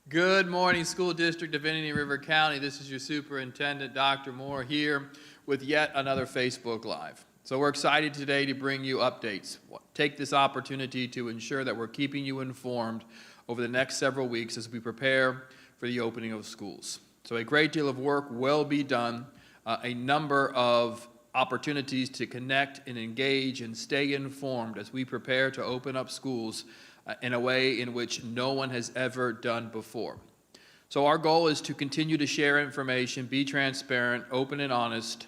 Good morning, School District of Indian River County. This is your Superintendent, Dr. Moore, here with yet another Facebook Live. So we're excited today to bring you updates. Take this opportunity to ensure that we're keeping you informed over the next several weeks as we prepare for the opening of schools. So a great deal of work will be done, a number of opportunities to connect and engage and stay informed as we prepare to open up schools in a way in which no one has ever done before. So our goal is to continue to share information, be transparent, open and honest,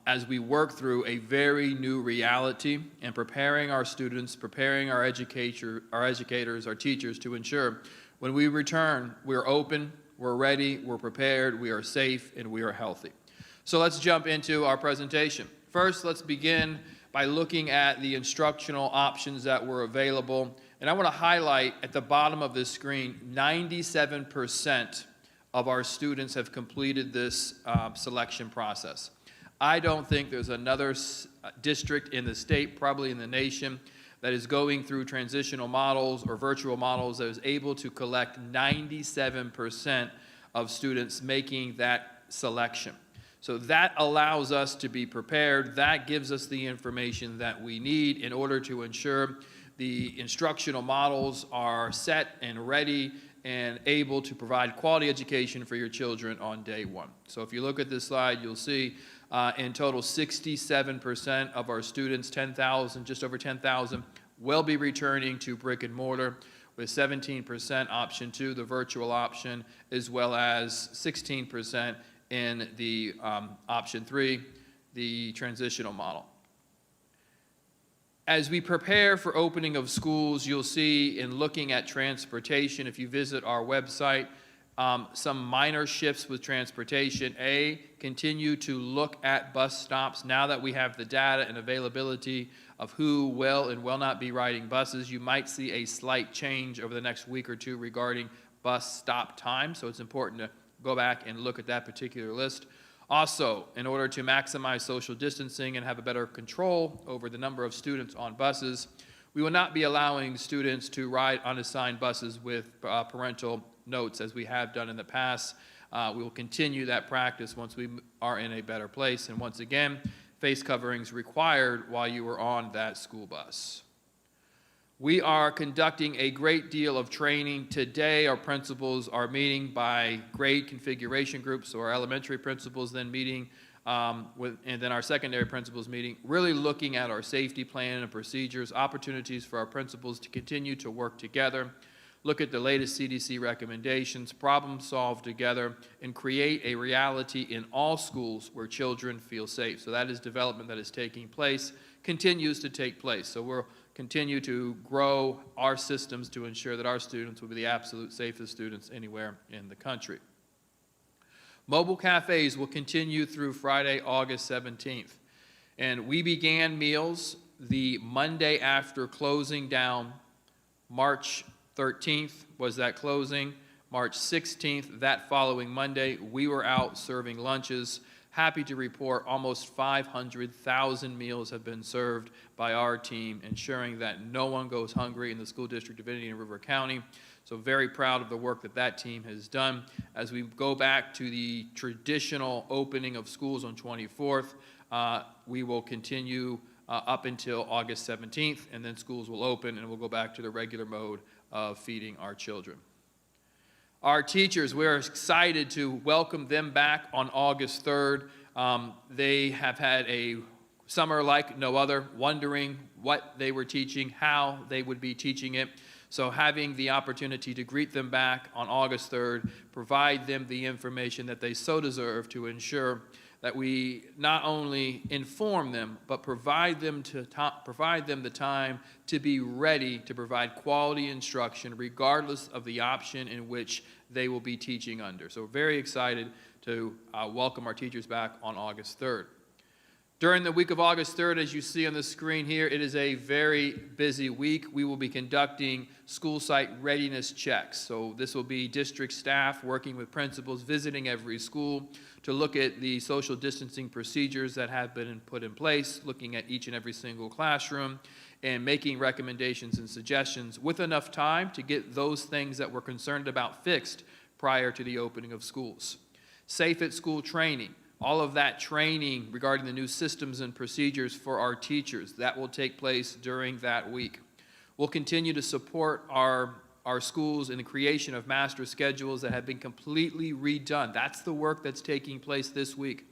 as we work through a very new reality and preparing our students, preparing our educators, our teachers to ensure when we return, we're open, we're ready, we're prepared, we are safe, and we are healthy. So let's jump into our presentation. First, let's begin by looking at the instructional options that were available. And I want to highlight at the bottom of this screen, 97% of our students have completed this selection process. I don't think there's another district in the state, probably in the nation, that is going through transitional models or virtual models that is able to collect 97% of students making that selection. So that allows us to be prepared. That gives us the information that we need in order to ensure the instructional models are set and ready and able to provide quality education for your children on day one. So if you look at this slide, you'll see in total 67% of our students, 10,000, just over 10,000, will be returning to brick and mortar, with 17% option 2, the virtual option, as well as 16% in the option 3, the transitional model. As we prepare for opening of schools, you'll see in looking at transportation, if you visit our website, some minor shifts with transportation. Continue to look at bus stops. Now that we have the data and availability of who will and will not be riding buses, you might see a slight change over the next week or two regarding bus stop time. So it's important to go back and look at that particular list. Also, in order to maximize social distancing and have a better control over the number of students on buses, we will not be allowing students to ride unassigned buses with parental notes as we have done in the past. We will continue that practice once we are in a better place. And once again, face coverings required while you are on that school bus. We are conducting a great deal of training. Today, our principals are meeting by grade configuration groups, so our elementary principals then meeting, and then our secondary principals meeting, really looking at our safety plan and procedures, opportunities for our principals to continue to work together, look at the latest CDC recommendations, problem solve together, and create a reality in all schools where children feel safe. So that is development that is taking place, continues to take place. So we'll continue to grow our systems to ensure that our students will be the absolute safest students anywhere in the country. Mobile cafes will continue through Friday, August 17th. And we began meals the Monday after closing down. March 13th was that closing. March 16th, that following Monday, we were out serving lunches. Happy to report almost 500,000 meals have been served by our team, ensuring that no one goes hungry in the School District of Indian River County. So very proud of the work that that team has done. As we go back to the traditional opening of schools on 24th, we will continue up until August 17th, and then schools will open and we'll go back to the regular mode of feeding our children. Our teachers, we're excited to welcome them back on August 3rd. They have had a summer like no other, wondering what they were teaching, how they would be teaching it. So having the opportunity to greet them back on August 3rd, provide them the information that they so deserve to ensure that we not only inform them, but provide them the time to be ready to provide quality instruction regardless of the option in which they will be teaching under. So we're very excited to welcome our teachers back on August 3rd. During the week of August 3rd, as you see on the screen here, it is a very busy week. We will be conducting school site readiness checks. So this will be district staff working with principals, visiting every school to look at the social distancing procedures that have been put in place, looking at each and every single classroom, and making recommendations and suggestions with enough time to get those things that we're concerned about fixed prior to the opening of schools. Safe at School training, all of that training regarding the new systems and procedures for our teachers, that will take place during that week. We'll continue to support our schools in the creation of master schedules that have been completely redone. That's the work that's taking place this week.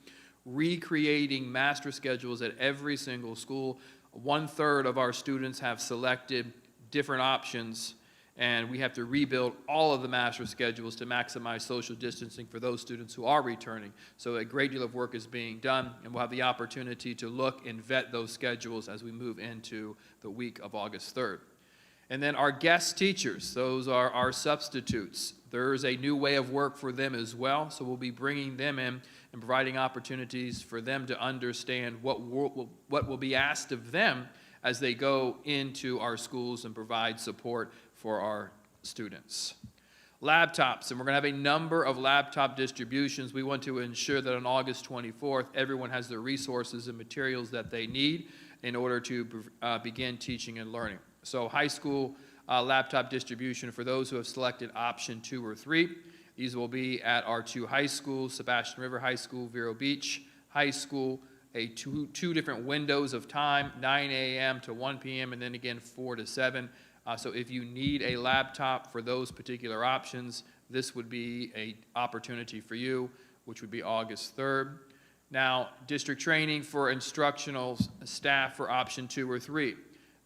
Recreating master schedules at every single school. 1/3 of our students have selected different options, and we have to rebuild all of the master schedules to maximize social distancing for those students who are returning. So a great deal of work is being done, and we'll have the opportunity to look and vet those schedules as we move into the week of August 3rd. And then our guest teachers, those are our substitutes. There's a new way of work for them as well, so we'll be bringing them in and providing opportunities for them to understand what will be asked of them as they go into our schools and provide support for our students. Laptops, and we're going to have a number of laptop distributions. We want to ensure that on August 24th, everyone has the resources and materials that they need in order to begin teaching and learning. So high school laptop distribution for those who have selected option 2 or 3. These will be at our 2 high schools, Sebastian River High School, Vero Beach High School, two different windows of time, 9 a.m. to 1 p.m., and then again 4 to 7. So if you need a laptop for those particular options, this would be an opportunity for you, which would be August 3rd. Now, district training for instructional staff for option 2 or 3.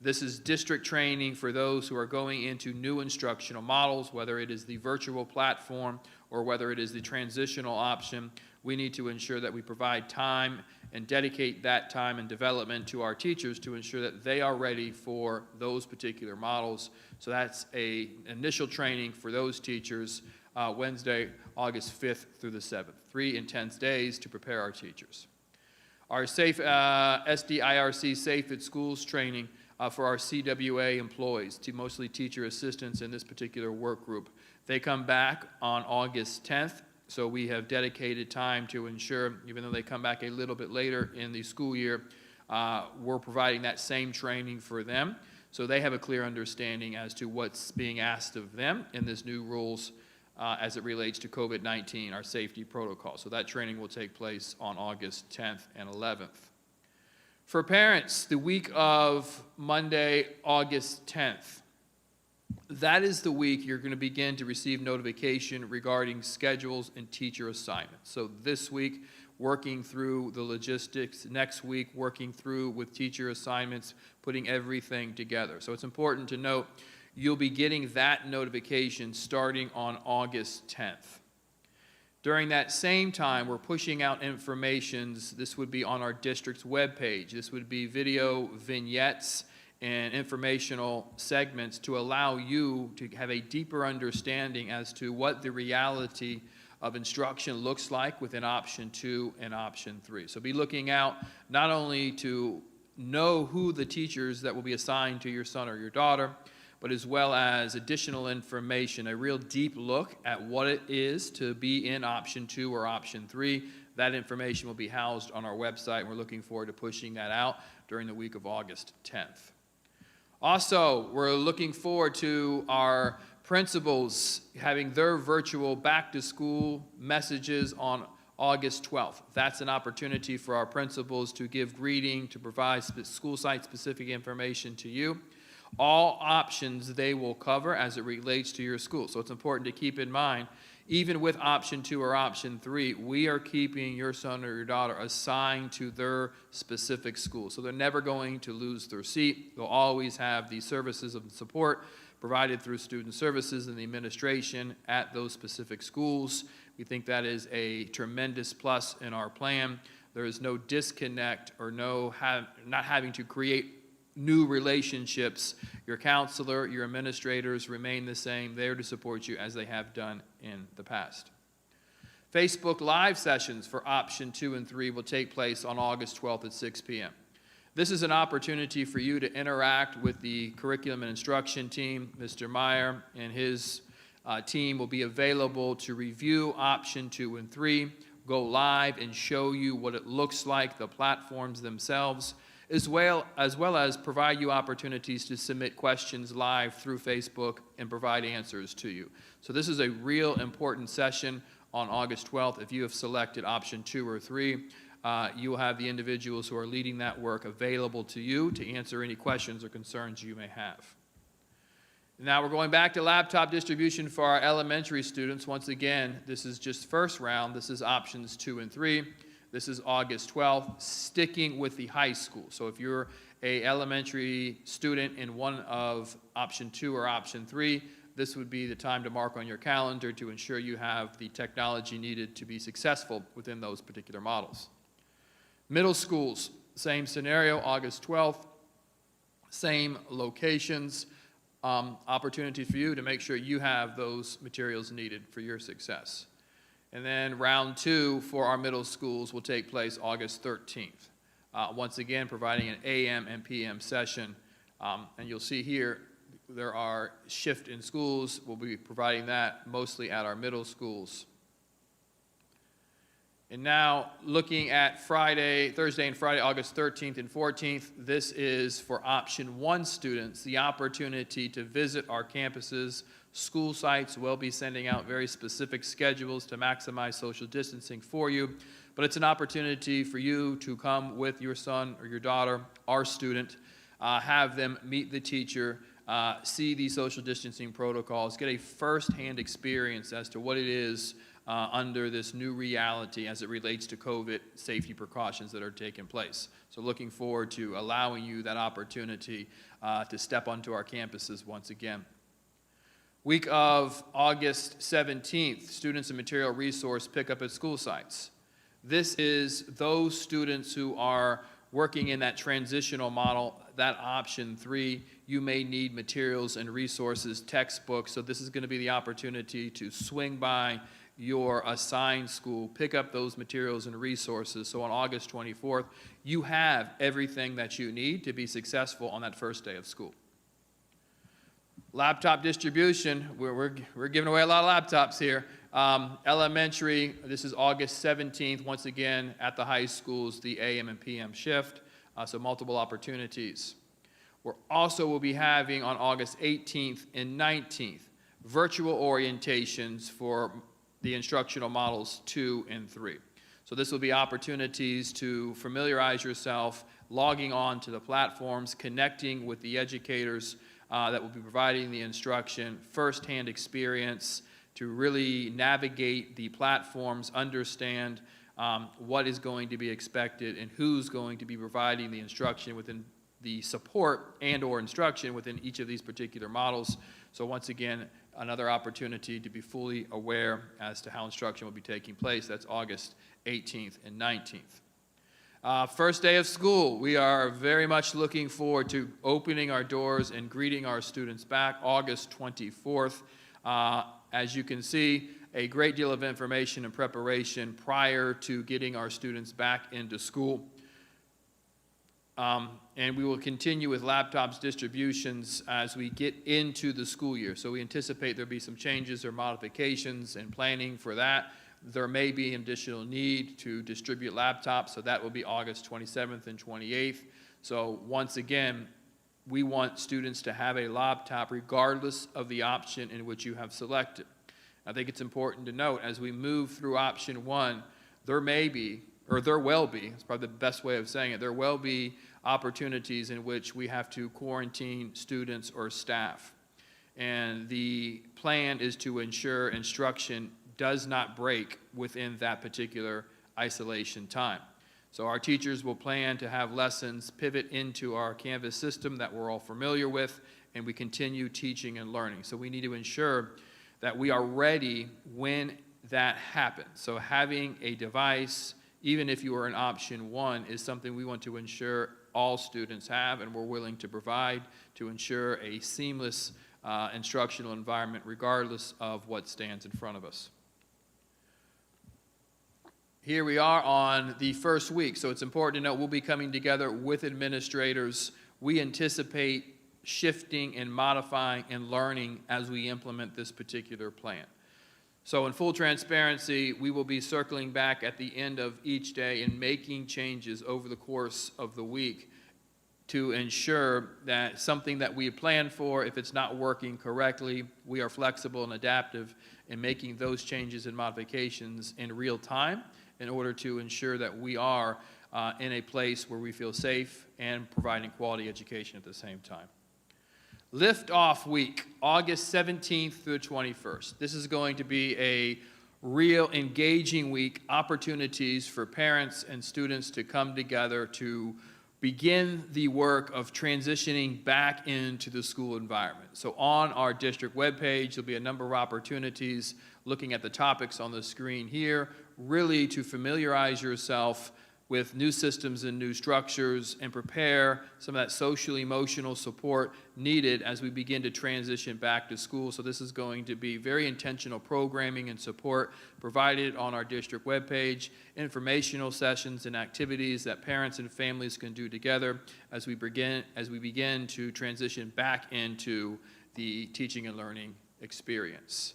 This is district training for those who are going into new instructional models, whether it is the virtual platform or whether it is the transitional option. We need to ensure that we provide time and dedicate that time and development to our teachers to ensure that they are ready for those particular models. So that's an initial training for those teachers Wednesday, August 5th through the 7th. 3 intense days to prepare our teachers. Our SDIRC Safe at Schools training for our CWA employees, mostly teacher assistants in this particular work group. They come back on August 10th, so we have dedicated time to ensure, even though they come back a little bit later in the school year, we're providing that same training for them, so they have a clear understanding as to what's being asked of them in this new rules as it relates to COVID-19, our safety protocol. So that training will take place on August 10th and 11th. For parents, the week of Monday, August 10th, that is the week you're going to begin to receive notification regarding schedules and teacher assignments. So this week, working through the logistics, next week, working through with teacher assignments, putting everything together. So it's important to note you'll be getting that notification starting on August 10th. During that same time, we're pushing out informations. This would be on our district's webpage. This would be video vignettes and informational segments to allow you to have a deeper understanding as to what the reality of instruction looks like within option 2 and option 3. So be looking out not only to know who the teachers that will be assigned to your son or your daughter, but as well as additional information, a real deep look at what it is to be in option 2 or option 3. That information will be housed on our website, and we're looking forward to pushing that out during the week of August 10th. Also, we're looking forward to our principals having their virtual back-to-school messages on August 12th. That's an opportunity for our principals to give greeting, to provide school site-specific information to you. All options they will cover as it relates to your school. So it's important to keep in mind, even with option 2 or option 3, we are keeping your son or your daughter assigned to their specific school. So they're never going to lose their seat. They'll always have the services of support provided through student services and the administration at those specific schools. We think that is a tremendous plus in our plan. There is no disconnect or not having to create new relationships. Your counselor, your administrators remain the same, there to support you as they have done in the past. Facebook Live sessions for option 2 and 3 will take place on August 12th at 6 p.m. This is an opportunity for you to interact with the curriculum and instruction team. Mr. Meyer and his team will be available to review option 2 and 3, go live and show you what it looks like, the platforms themselves, as well as provide you opportunities to submit questions live through Facebook and provide answers to you. So this is a real important session on August 12th. If you have selected option 2 or 3, you will have the individuals who are leading that work available to you to answer any questions or concerns you may have. Now we're going back to laptop distribution for our elementary students. Once again, this is just first round. This is options 2 and 3. This is August 12th, sticking with the high school. So if you're an elementary student in one of option 2 or option 3, this would be the time to mark on your calendar to ensure you have the technology needed to be successful within those particular models. Middle schools, same scenario, August 12th, same locations, opportunity for you to make sure you have those materials needed for your success. And then round 2 for our middle schools will take place August 13th. Once again, providing an AM and PM session. And you'll see here, there are shift in schools. We'll be providing that mostly at our middle schools. And now, looking at Thursday and Friday, August 13th and 14th, this is for option 1 students, the opportunity to visit our campuses. School sites will be sending out very specific schedules to maximize social distancing for you, but it's an opportunity for you to come with your son or your daughter, our student, have them meet the teacher, see the social distancing protocols, get a first-hand experience as to what it is under this new reality as it relates to COVID safety precautions that are taking place. So looking forward to allowing you that opportunity to step onto our campuses once again. Week of August 17th, students and material resource pickup at school sites. This is those students who are working in that transitional model, that option 3, you may need materials and resources, textbooks, so this is going to be the opportunity to swing by your assigned school, pick up those materials and resources. So on August 24th, you have everything that you need to be successful on that first day of school. Laptop distribution, we're giving away a lot of laptops here. Elementary, this is August 17th, once again at the high schools, the AM and PM shift, so multiple opportunities. We're also will be having on August 18th and 19th virtual orientations for the instructional models 2 and 3. So this will be opportunities to familiarize yourself, logging on to the platforms, connecting with the educators that will be providing the instruction, first-hand experience to really navigate the platforms, understand what is going to be expected and who's going to be providing the instruction within the support and or instruction within each of these particular models. So once again, another opportunity to be fully aware as to how instruction will be taking place. That's August 18th and 19th. First day of school, we are very much looking forward to opening our doors and greeting our students back August 24th. As you can see, a great deal of information and preparation prior to getting our students back into school. And we will continue with laptops distributions as we get into the school year. So we anticipate there'll be some changes or modifications and planning for that. There may be an additional need to distribute laptops, so that will be August 27th and 28th. So once again, we want students to have a laptop regardless of the option in which you have selected. I think it's important to note as we move through option 1, there will be, it's probably the best way of saying it, there will be opportunities in which we have to quarantine students or staff. And the plan is to ensure instruction does not break within that particular isolation time. So our teachers will plan to have lessons pivot into our Canvas system that we're all familiar with, and we continue teaching and learning. So we need to ensure that we are ready when that happens. So having a device, even if you are in option 1, is something we want to ensure all students have and we're willing to provide to ensure a seamless instructional environment regardless of what stands in front of us. Here we are on the first week, so it's important to note we'll be coming together with administrators. We anticipate shifting and modifying and learning as we implement this particular plan. So in full transparency, we will be circling back at the end of each day and making changes over the course of the week to ensure that something that we planned for, if it's not working correctly, we are flexible and adaptive in making those changes and modifications in real time in order to ensure that we are in a place where we feel safe and providing quality education at the same time. Lift-off week, August 17th through the 21st. This is going to be a real engaging week, opportunities for parents and students to come together to begin the work of transitioning back into the school environment. So on our district webpage, there'll be a number of opportunities looking at the topics on the screen here, really to familiarize yourself with new systems and new structures and prepare some of that social emotional support needed as we begin to transition back to school. So this is going to be very intentional programming and support provided on our district webpage, informational sessions and activities that parents and families can do together as we begin to transition back into the teaching and learning experience.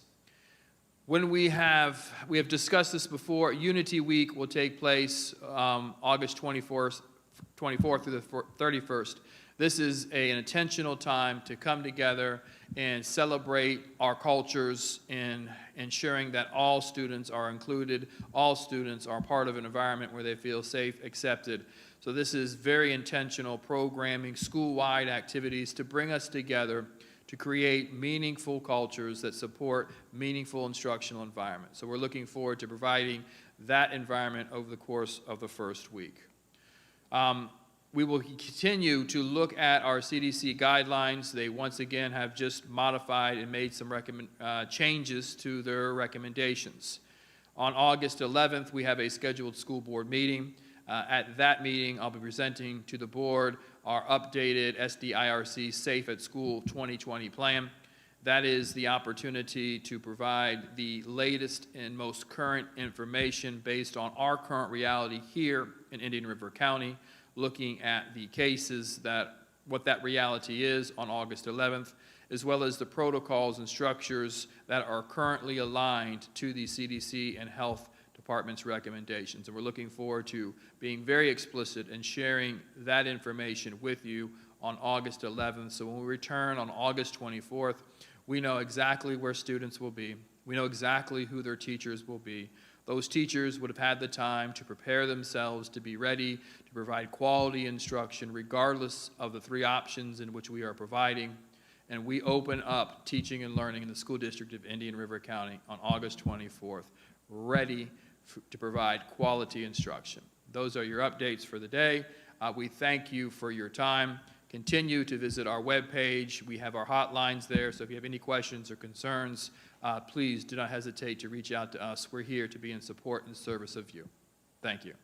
When we have discussed this before, Unity Week will take place August 24th through the 31st. This is an intentional time to come together and celebrate our cultures and ensuring that all students are included, all students are part of an environment where they feel safe, accepted. So this is very intentional programming, school-wide activities to bring us together to create meaningful cultures that support meaningful instructional environments. So we're looking forward to providing that environment over the course of the first week. We will continue to look at our CDC guidelines. They once again have just modified and made some changes to their recommendations. On August 11th, we have a scheduled school board meeting. At that meeting, I'll be presenting to the board our updated SDIRC SAFE at School 2020 plan. That is the opportunity to provide the latest and most current information based on our current reality here in Indian River County, looking at the cases, what that reality is on August 11th, as well as the protocols and structures that are currently aligned to the CDC and health department's recommendations. And we're looking forward to being very explicit and sharing that information with you on August 11th. So when we return on August 24th, we know exactly where students will be. We know exactly who their teachers will be. Those teachers would have had the time to prepare themselves to be ready to provide quality instruction regardless of the three options in which we are providing. And we open up teaching and learning in the school district of Indian River County on August 24th, ready to provide quality instruction. Those are your updates for the day. We thank you for your time. Continue to visit our webpage. We have our hotlines there, so if you have any questions or concerns, please do not hesitate to reach out to us. We're here to be in support and service of you. Thank you.